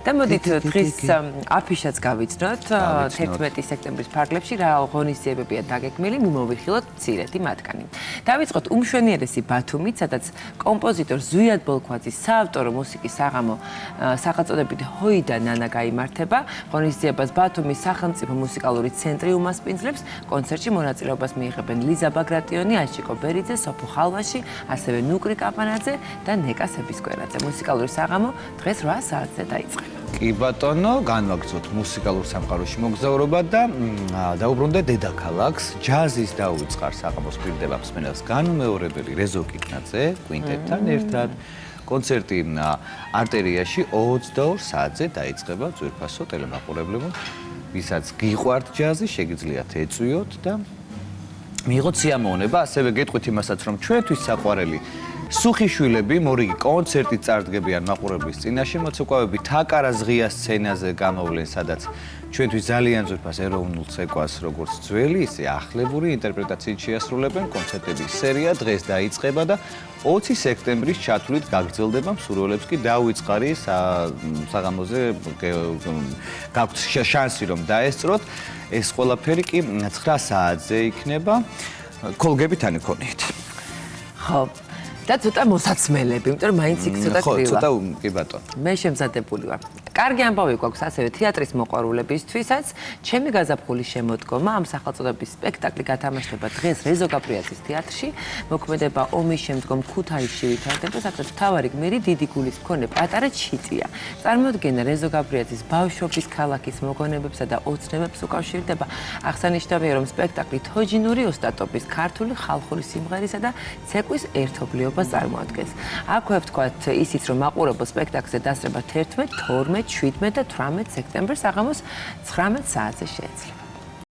და მოდით დღის აფიშაც გავიცნოთ 11 სექტემბრის ფარგლებში რა ღონისძიებებია დაგეგმილი, მიმოვიხილოთ მცირედი მათგანი. დავიწყოთ უმშვენიერესი ბათუმით, სადაც კომპოზიტორ ზვიად ბოლქვაძის საავტორო მუსიკის საღამო სახელწოდებით ჰოი და ნანა გაიმართება. ღონისძიებას ბათუმის სახელმწიფო მუსიკალური ცენტრი უმასპინძლებს. კონცერტში მონაწილეობას მიიღებენ ლიზა ბაგრატიონი, აჩიკო ბერიძე, სოფო ხალვაში, ასევე ნუკრი კაპანაძე და ნეკა სებისკვერაძე. მუსიკალური საღამო დღეს 8 საათზე დაიწყება. კი ბატონო, განვაგრძოთ მუსიკალურ სამყაროში მოგზაურობა და დაუბრუნდეთ დედაქალაქს. ჯაზის დაუწყარ საღამოს პირდება მსმენელს განუმეორებელი რეზო კიკნაძე კვინტეტთან ერთად. კონცერტი არტერიაში 22 საათზე დაიწყება. ძვირფასო ტელემაყურებლებო, ვისაც გიყვართ ჯაზი, შეგიძლიათ ეწვიოთ და მიიღოთ სიამოვნება. ასევე გეტყვით იმასაც, რომ ჩვენთვის საყვარელი სუხიშვილები მორიგი კონცერტი წარდგებიან მაყურებლის წინაშე. მოცეკვავები თაკარას ღია სცენაზე გამოვლენ, სადაც ჩვენთვის ძალიან ძვირფას ეროვნულ ცეკვას, როგორც ძველი, ისე ახლებური ინტერპრეტაციით შეასრულებენ. კონცერტების სერია დღეს დაიწყება და 20 სექტემბრის ჩათვლით გაგრძელდება. მსურველებს კი დაუვიწყარი საღამოზე გაქვთ შანსი რომ დაესწროთ. ეს ყველაფერი კი 9 საათზე იქნება. კოლგები თან იქონიეთ. ხო. და ცოტა მოსაცმელები, იმიტომ რომ მაინც იქ ცოტა კრივა. ხო, ცოტა კი ბატონო. მე შემზადებული ვარ. კარგი ამბავი გვაქვს ასევე თეატრის მოყვარულებისთვისაც. ჩემი გაზაფხულის შემოდგომა ამ სახელწოდების სპექტაკლი გათამაშდება დღეს რეზო გაბრიაძის თეატრში. მოქმედება ომის შემდგომ ქუთაისში ვითარდება, სადაც მთავარი გმირი დიდი გულის მქონე პატარა ჩიტია. წარმოდგენა რეზო გაბრიაძის ბავშვობის ქალაქის მოგონებებსა და ოცნებებს უკავშირდება. აღსანიშნავია, რომ სპექტაკლი თოჯინური ოსტატობის, ქართული ხალხური სიმღერისა და ცეკვის ერთობლიობას წარმოადგენს. აქვე ვთქვათ ისიც, რომ მაყურებელ სპექტაკლზე დასწრება 11, 12, 17 და 18 სექტემბერს საღამოს 19 საათზე შეეძლება.